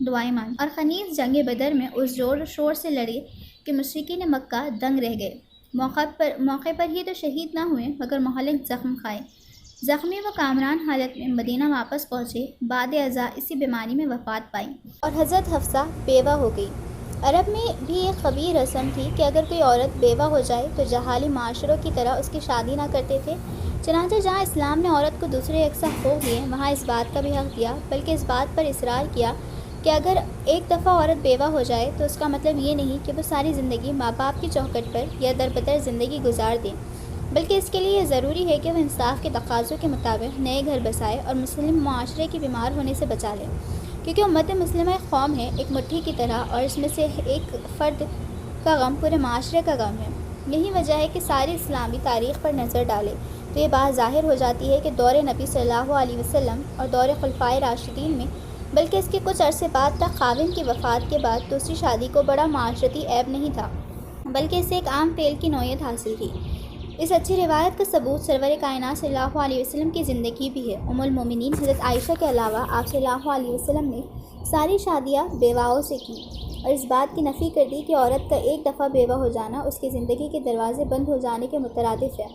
دعائیں مانگی، اور خنیس جنگ بدر میں اس زور و شور سے لڑے کہ مشرکین مکہ دنگ رہ گئے۔ موقع پر ہی تو شہید نہ ہوئے مگر مہلک زخم کھائے۔ زخمی و کامران حالت میں مدینہ واپس پہنچے، بعد ازاں اسی بیماری میں وفات پائی اور حضرت حفصہ بیوہ ہو گئی۔ عرب میں بھی ایک قبیح رسم تھی کہ اگر کوئی عورت بیوہ ہو جائے تو جاہلی معاشروں کی طرح اس کی شادی نہ کرتے تھے۔ چنانچہ جہاں اسلام نے عورت کو دوسرے یکساں حقوق دیے، وہاں اس بات کا بھی حق دیا، بلکہ اس بات پر اصرار کیا کہ اگر ایک دفعہ عورت بیوہ ہو جائے تو اس کا مطلب یہ نہیں کہ وہ ساری زندگی ماں باپ کی چوکھٹ پر یا دربدر زندگی گزار دیں، بلکہ اس کے لیے یہ ضروری ہے کہ وہ انصاف کے تقاضوں کے مطابق نئے گھر بسائے اور مسلم معاشرے کی بیمار ہونے سے بچا لے، کیونکہ امت مسلمہ ایک قوم ہے، ایک مٹھی کی طرح، اور اس میں سے ایک فرد کا غم پورے معاشرے کا غم ہے۔ یہی وجہ ہے کہ ساری اسلامی تاریخ پر نظر ڈالے تو یہ بات ظاہر ہو جاتی ہے کہ دور نبی صلی اللہ علیہ وسلم اور دور خلفائے راشدین میں، بلکہ اس کے کچھ عرصے بعد تک خاوند کی وفات کے بعد دوسری شادی کو بڑا معاشرتی عیب نہیں تھا، بلکہ اسے ایک عام فعل کی نوعیت حاصل تھی۔ اس اچھی روایت کا ثبوت سرور کائنات صلی اللہ علیہ وسلم کی زندگی بھی ہے۔ ام المومنین حضرت عائشہ کے علاوہ آپ صلی اللہ علیہ وسلم نے ساری شادیاں بیواؤں سے کی اور اس بات کی نفی کر دی کہ عورت کا ایک دفعہ بیوہ ہو جانا اس کی زندگی کے دروازے بند ہو جانے کے مترادف ہے۔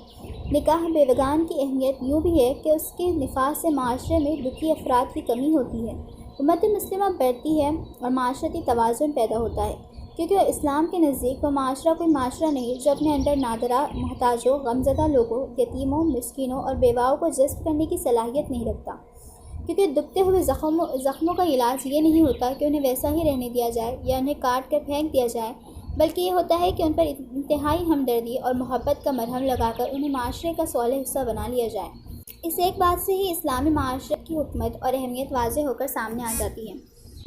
نکاح بیوگان کی اہمیت یوں بھی ہے کہ اس کے نفاذ سے معاشرے میں دکھی افراد کی کمی ہوتی ہے، امت مسلمہ بڑھتی ہے اور معاشرتی توازن پیدا ہوتا ہے، کیونکہ اسلام کے نزدیک وہ معاشرہ کوئی معاشرہ نہیں جو اپنے اندر نادرہ، محتاجوں، غمزدہ لوگوں، یتیموں، مسکینوں اور بیواؤں کو جذب کرنے کی صلاحیت نہیں رکھتا، کیونکہ دبتے ہوئے زخموں کا علاج یہ نہیں ہوتا کہ انہیں ویسا ہی رہنے دیا جائے یا انہیں کاٹ کر پھینک دیا جائے، بلکہ یہ ہوتا ہے کہ ان پر انتہائی ہمدردی اور محبت کا مرہم لگا کر انہیں معاشرے کا صالح حصہ بنا لیا جائے۔ اس ایک بات سے ہی اسلامی معاشرت کی حکمت اور اہمیت واضح ہو کر سامنے آ جاتی ہے۔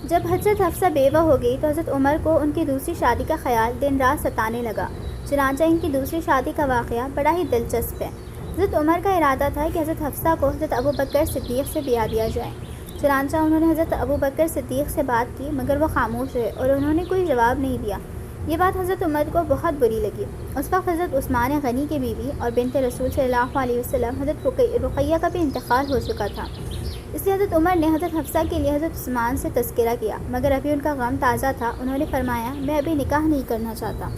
جب حضرت حفصہ بیوہ ہو گئی تو حضرت عمر کو ان کی دوسری شادی کا خیال دن رات ستانے لگا۔ چنانچہ ان کی دوسری شادی کا واقعہ بڑا ہی دلچسپ ہے۔ حضرت عمر کا ارادہ تھا کہ حضرت حفصہ کو حضرت ابوبکر صدیق سے بیاہ دیا جائے۔ چنانچہ انہوں نے حضرت ابوبکر صدیق سے بات کی مگر وہ خاموش رہے اور انہوں نے کوئی جواب نہیں دیا۔ یہ بات حضرت عمر کو بہت بری لگی۔ اس وقت حضرت عثمان غنی کی بیوی اور بنت رسول صلی اللہ علیہ وسلم حضرت رقیہ کا بھی انتقال ہو چکا تھا، اس لیے حضرت عمر نے حضرت حفصہ کے لیے حضرت عثمان سے تذکرہ کیا، مگر ابھی ان کا غم تازہ تھا۔ انہوں نے فرمایا، میں ابھی نکاح نہیں کرنا چاہتا۔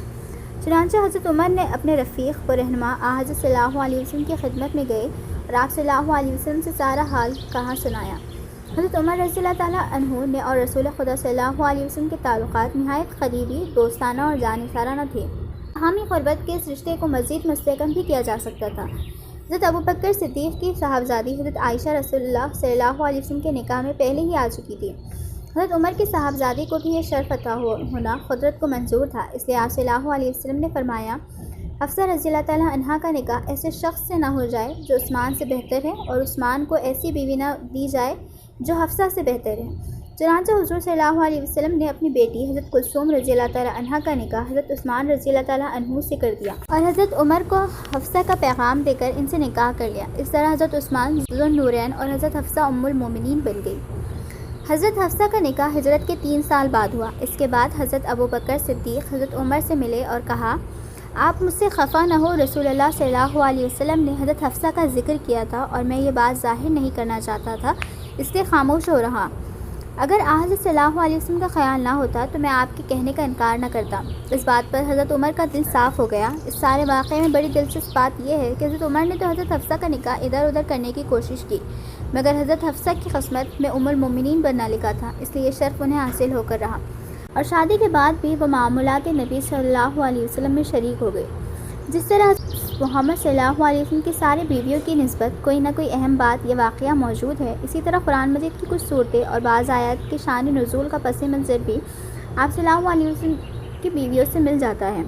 چنانچہ حضرت عمر نے اپنے رفیق و رہنما حضرت صلی اللہ علیہ وسلم کی خدمت میں گئے اور آپ صلی اللہ علیہ وسلم سے سارا حال کہا سنایا۔ حضرت عمر رضی اللہ تعالیٰ عنہ نے اور رسول خدا صلی اللہ علیہ وسلم کے تعلقات نہایت قریبی، دوستانہ اور جانسارانہ تھے۔ باہمی قربت کے اس رشتے کو مزید مستحکم بھی کیا جا سکتا تھا۔ حضرت ابوبکر صدیق کی صاحبزادی حضرت عائشہ رسول اللہ صلی اللہ علیہ وسلم کے نکاح میں پہلے ہی آ چکی تھی۔ حضرت عمر کی صاحبزادی کو بھی یہ شرف عطا ہونا قدرت کو منظور تھا، اس لیے آپ صلی اللہ علیہ وسلم نے فرمایا، حفصہ رضی اللہ تعالیٰ عنہا کا نکاح ایسے شخص سے نہ ہو جائے جو عثمان سے بہتر ہے، اور عثمان کو ایسی بیوی نہ دی جائے جو حفصہ سے بہتر ہے۔ چنانچہ حضور صلی اللہ علیہ وسلم نے اپنی بیٹی حضرت کلثوم رضی اللہ تعالیٰ عنہا کا نکاح حضرت عثمان رضی اللہ تعالیٰ عنہ سے کر دیا اور حضرت عمر کو حفصہ کا پیغام دے کر ان سے نکاح کر لیا۔ اس طرح حضرت عثمان ذو النورین اور حضرت حفصہ ام المومنین بن گئی۔ حضرت حفصہ کا نکاح ہجرت کے 3 سال بعد ہوا۔ اس کے بعد حضرت ابوبکر صدیق حضرت عمر سے ملے اور کہا، آپ مجھ سے خفا نہ ہو، رسول اللہ صلی اللہ علیہ وسلم نے حضرت حفصہ کا ذکر کیا تھا اور میں یہ بات ظاہر نہیں کرنا چاہتا تھا، اس لیے خاموش ہو رہا۔ اگر حضرت صلی اللہ علیہ وسلم کا خیال نہ ہوتا تو میں آپ کے کہنے کا انکار نہ کرتا۔ اس بات پر حضرت عمر کا دل صاف ہو گیا۔ اس سارے واقعے میں بڑی دلچسپ بات یہ ہے کہ حضرت عمر نے تو حضرت حفصہ کا نکاح ادھر ادھر کرنے کی کوشش کی، مگر حضرت حفصہ کی قسمت میں ام المومنین بننا لکھا تھا، اس لیے یہ شرف انہیں حاصل ہو کر رہا، اور شادی کے بعد بھی وہ معاملات نبی صلی اللہ علیہ وسلم میں شریک ہو گئے۔ جس طرح محمد صلی اللہ علیہ وسلم کی ساری بیویوں کی نسبت کوئی نہ کوئی اہم بات یا واقعہ موجود ہے، اسی طرح قرآن مجید کی کچھ صورتیں اور بعض آیات کے شان نزول کا پس منظر بھی آپ صلی اللہ علیہ وسلم کی بیویوں سے مل جاتا ہے۔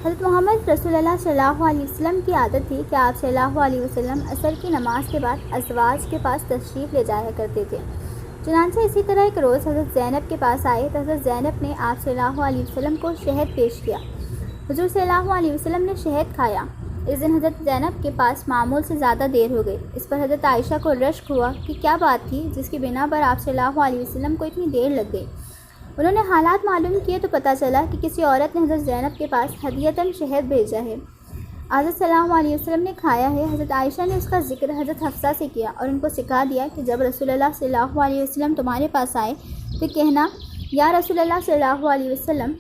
حضرت محمد رسول اللہ صلی اللہ علیہ وسلم کی عادت تھی کہ آپ صلی اللہ علیہ وسلم عصر کی نماز کے بعد ازواج کے پاس تشریف لے جایا کرتے تھے۔ چنانچہ اسی طرح ایک روز حضرت زینب کے پاس آئے تو حضرت زینب نے آپ صلی اللہ علیہ وسلم کو شہد پیش کیا۔ حضور صلی اللہ علیہ وسلم نے شہد کھایا۔ اس دن حضرت زینب کے پاس معمول سے زیادہ دیر ہو گئی۔ اس پر حضرت عائشہ کو رشک ہوا کہ کیا بات تھی جس کی بنا پر آپ صلی اللہ علیہ وسلم کو اتنی دیر لگ گئی۔ انہوں نے حالات معلوم کیے تو پتہ چلا کہ کسی عورت نے حضرت زینب کے پاس ہدیتاً شہد بھیجا ہے۔ حضرت صلی اللہ علیہ وسلم نے کھایا ہے۔ حضرت عائشہ نے اس کا ذکر حضرت حفصہ سے کیا اور ان کو سکھا دیا کہ جب رسول اللہ صلی اللہ علیہ وسلم تمہارے پاس آئے تو کہنا، یا رسول اللہ صلی اللہ علیہ وسلم،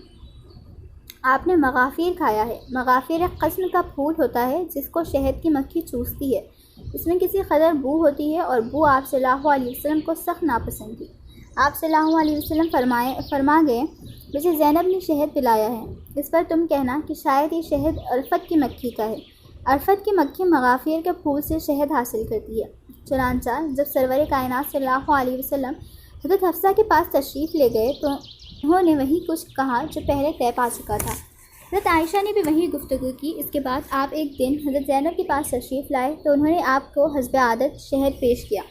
آپ نے مغافیر کھایا ہے۔ مغافیر ایک قسم کا پھول ہوتا ہے جس کو شہد کی مکھی چوستی ہے۔ اس میں کسی قدر بو ہوتی ہے اور بو آپ صلی اللہ علیہ وسلم کو سخت ناپسند تھی۔ آپ صلی اللہ علیہ وسلم فرما گئے، مجھے زینب نے شہد پلایا ہے، اس پر تم کہنا کہ شاید یہ شہد عرفت کی مکھی کا ہے۔ عرفت کی مکھی مغافیر کے پھول سے شہد حاصل کرتی ہے۔ چنانچہ جب سرور کائنات صلی اللہ علیہ وسلم حضرت حفصہ کے پاس تشریف لے گئے تو انہوں نے وہی کچھ کہا جو پہلے طے پا چکا تھا۔ حضرت عائشہ نے بھی وہی گفتگو کی۔ اس کے بعد آپ ایک دن حضرت زینب کے پاس تشریف لائے تو انہوں نے آپ کو حسب عادت شہد پیش کیا۔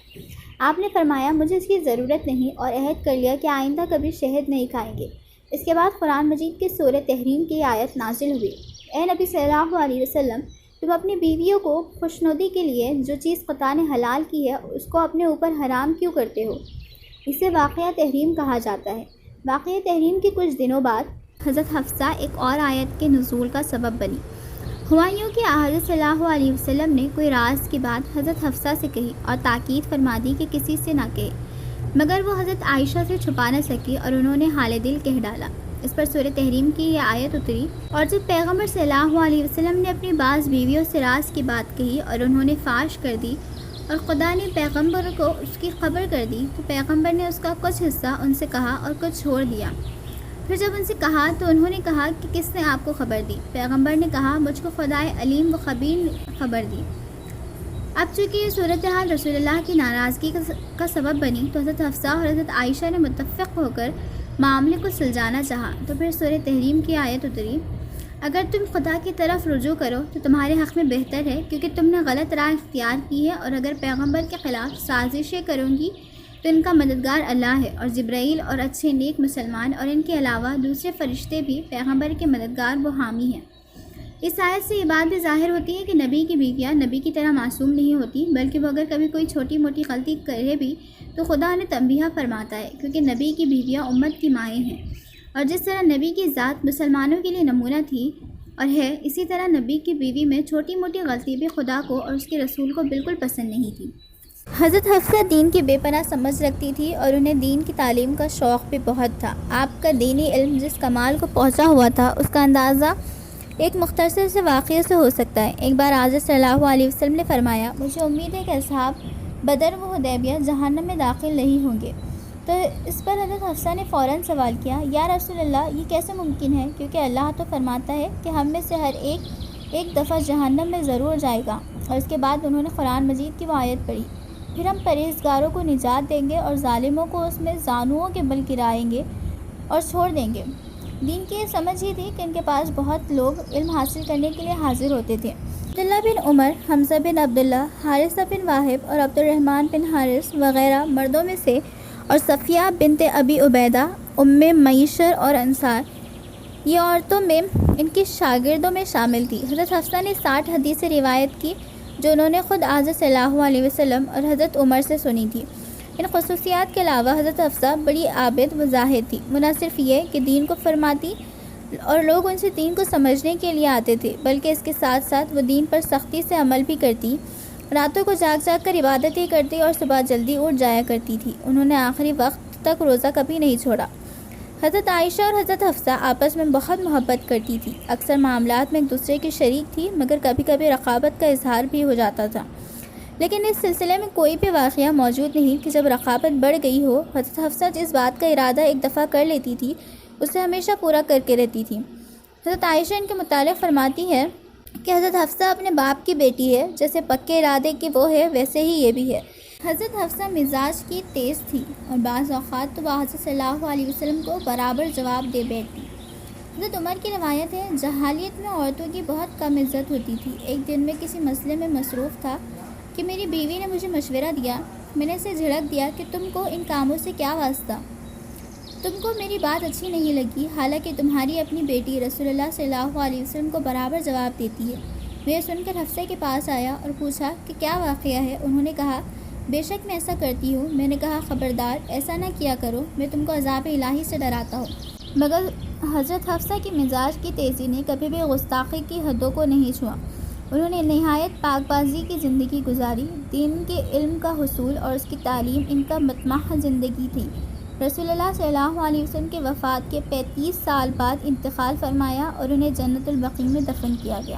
آپ نے فرمایا، مجھے اس کی ضرورت نہیں، اور عہد کر لیا کہ آئندہ کبھی شہد نہیں کھائیں گے۔ اس کے بعد قرآن مجید کی سورہ تحریم کی آیت نازل ہوئی، اے نبی صلی اللہ علیہ وسلم، تم اپنی بیویوں کو خوشنودی کے لیے جو چیز خدا نے حلال کی ہے اس کو اپنے اوپر حرام کیوں کرتے ہو؟ اسے واقعہ تحریم کہا جاتا ہے۔ واقعہ تحریم کے کچھ دنوں بعد حضرت حفصہ ایک اور آیت کے نزول کا سبب بنی۔ ہوا یوں کہ حضرت صلی اللہ علیہ وسلم نے کوئی راز کی بات حضرت حفصہ سے کہی اور تاکید فرما دی کہ کسی سے نہ کہے، مگر وہ حضرت عائشہ سے چھپا نہ سکی اور انہوں نے حال دل کہہ ڈالا۔ اس پر سورہ تحریم کی یہ آیت اتری، اور جب پیغمبر صلی اللہ علیہ وسلم نے اپنی بعض بیویوں سے راز کی بات کہی اور انہوں نے فاش کر دی اور خدا نے پیغمبر کو اس کی خبر کر دی تو پیغمبر نے اس کا کچھ حصہ ان سے کہا اور کچھ چھوڑ دیا۔ پھر جب ان سے کہا تو انہوں نے کہا کہ کس نے آپ کو خبر دی؟ پیغمبر نے کہا، مجھ کو خدائے علیم و خبیر نے خبر دی۔ اب چونکہ یہ صورتحال رسول اللہ کی ناراضگی کا سبب بنی تو حضرت حفصہ اور حضرت عائشہ نے متفق ہو کر معاملے کو سلجھانا چاہا، تو پھر سورہ تحریم کی آیت اتری، اگر تم خدا کی طرف رجوع کرو تو تمہارے حق میں بہتر ہے، کیونکہ تم نے غلط راہ اختیار کی ہے، اور اگر پیغمبر کے خلاف سازشیں کرو گی تو ان کا مددگار اللہ ہے، اور جبرائیل اور اچھے نیک مسلمان اور ان کے علاوہ دوسرے فرشتے بھی پیغمبر کے مددگار و حامی ہیں۔ اس آیت سے یہ بات بھی ظاہر ہوتی ہے کہ نبی کی بیویاں نبی کی طرح معصوم نہیں ہوتی، بلکہ وہ اگر کبھی کوئی چھوٹی موٹی غلطی کرے بھی تو خدا انہیں تنبیہ فرماتا ہے، کیونکہ نبی کی بیویاں امت کی مائیں ہیں، اور جس طرح نبی کی ذات مسلمانوں کے لیے نمونہ تھی اور ہے، اسی طرح نبی کی بیوی میں چھوٹی موٹی غلطی بھی خدا کو اور اس کے رسول کو بالکل پسند نہیں تھی۔ حضرت حفصہ دین کی بے پناہ سمجھ رکھتی تھی اور انہیں دین کی تعلیم کا شوق بھی بہت تھا۔ آپ کا دینی علم جس کمال کو پہنچا ہوا تھا اس کا اندازہ ایک مختصر سے واقعے سے ہو سکتا ہے۔ ایک بار حضرت صلی اللہ علیہ وسلم نے فرمایا، مجھے امید ہے کہ اصحاب بدر و حدیبیہ جہنم میں داخل نہیں ہوں گے۔ تو اس پر حضرت حفصہ نے فوراً سوال کیا، یا رسول اللہ، یہ کیسے ممکن ہے؟ کیونکہ اللہ تو فرماتا ہے کہ ہم میں سے ہر ایک دفعہ جہنم میں ضرور جائے گا۔ اور اس کے بعد انہوں نے قرآن مجید کی وہ آیت پڑھی، پھر ہم پرہیزگاروں کو نجات دیں گے اور ظالموں کو اس میں زانوؤں کے بل گرائیں گے اور چھوڑ دیں گے۔ دین کی یہ سمجھ ہی تھی کہ ان کے پاس بہت لوگ علم حاصل کرنے کے لیے حاضر ہوتے تھے۔ عبداللہ بن عمر، حمزہ بن عبداللہ، حارثہ بن واہب اور عبد الرحمن بن حارث وغیرہ مردوں میں سے، اور صفیہ بنت ابی عبیدہ، ام معیشر اور انصار، یہ عورتوں میں ان کی شاگردوں میں شامل تھی۔ حضرت حفصہ نے 60 حدیثیں روایت کی جو انہوں نے خود حضرت صلی اللہ علیہ وسلم اور حضرت عمر سے سنی تھی۔ ان خصوصیات کے علاوہ حضرت حفصہ بڑی عابد و زاہد تھی۔ نہ صرف یہ کہ دین کو فرماتی اور لوگ ان سے دین کو سمجھنے کے لیے آتے تھے، بلکہ اس کے ساتھ ساتھ وہ دین پر سختی سے عمل بھی کرتی، راتوں کو جاگ جاگ کر عبادتیں کرتی اور صبح جلدی اٹھ جایا کرتی تھی۔ انہوں نے آخری وقت تک روزہ کبھی نہیں چھوڑا۔ حضرت عائشہ اور حضرت حفصہ آپس میں بہت محبت کرتی تھی، اکثر معاملات میں ایک دوسرے کی شریک تھی، مگر کبھی کبھی رقابت کا اظہار بھی ہو جاتا تھا۔ لیکن اس سلسلے میں کوئی بھی واقعہ موجود نہیں کہ جب رقابت بڑھ گئی ہو، حضرت حفصہ جس بات کا ارادہ ایک دفعہ کر لیتی تھی اسے ہمیشہ پورا کر کے رہتی تھی۔ حضرت عائشہ ان کے متعلق فرماتی ہے کہ حضرت حفصہ اپنے باپ کی بیٹی ہے، جیسے پکے ارادے کی وہ ہے ویسے ہی یہ بھی ہے۔ حضرت حفصہ مزاج کی تیز تھی اور بعض اوقات تو وہ حضرت صلی اللہ علیہ وسلم کو برابر جواب دے بیٹھتی۔ حضرت عمر کی روایت ہے، جاہلیت میں عورتوں کی بہت کم عزت ہوتی تھی۔ ایک دن میں کسی مسئلے میں مصروف تھا کہ میری بیوی نے مجھے مشورہ دیا۔ میں نے اسے جھڑک دیا کہ تم کو ان کاموں سے کیا واسطہ؟ تم کو میری بات اچھی نہیں لگی، حالانکہ تمہاری اپنی بیٹی رسول اللہ صلی اللہ علیہ وسلم کو برابر جواب دیتی ہے۔ میں سن کر حفصہ کے پاس آیا اور پوچھا کہ کیا واقعہ ہے؟ انہوں نے کہا، بے شک میں ایسا کرتی ہوں۔ میں نے کہا، خبردار ایسا نہ کیا کرو، میں تم کو عذاب الہی سے ڈراتا ہوں۔ مگر حضرت حفصہ کی مزاج کی تیزی نے کبھی بھی گستاخی کی حدوں کو نہیں چھوا۔ انہوں نے نہایت پاک بازی کی زندگی گزاری۔ دین کے علم کا حصول اور اس کی تعلیم ان کا مطمح زندگی تھی۔ رسول اللہ صلی اللہ علیہ وسلم کی وفات کے 35 سال بعد انتقال فرمایا اور انہیں جنت البقیع میں دفن کیا گیا۔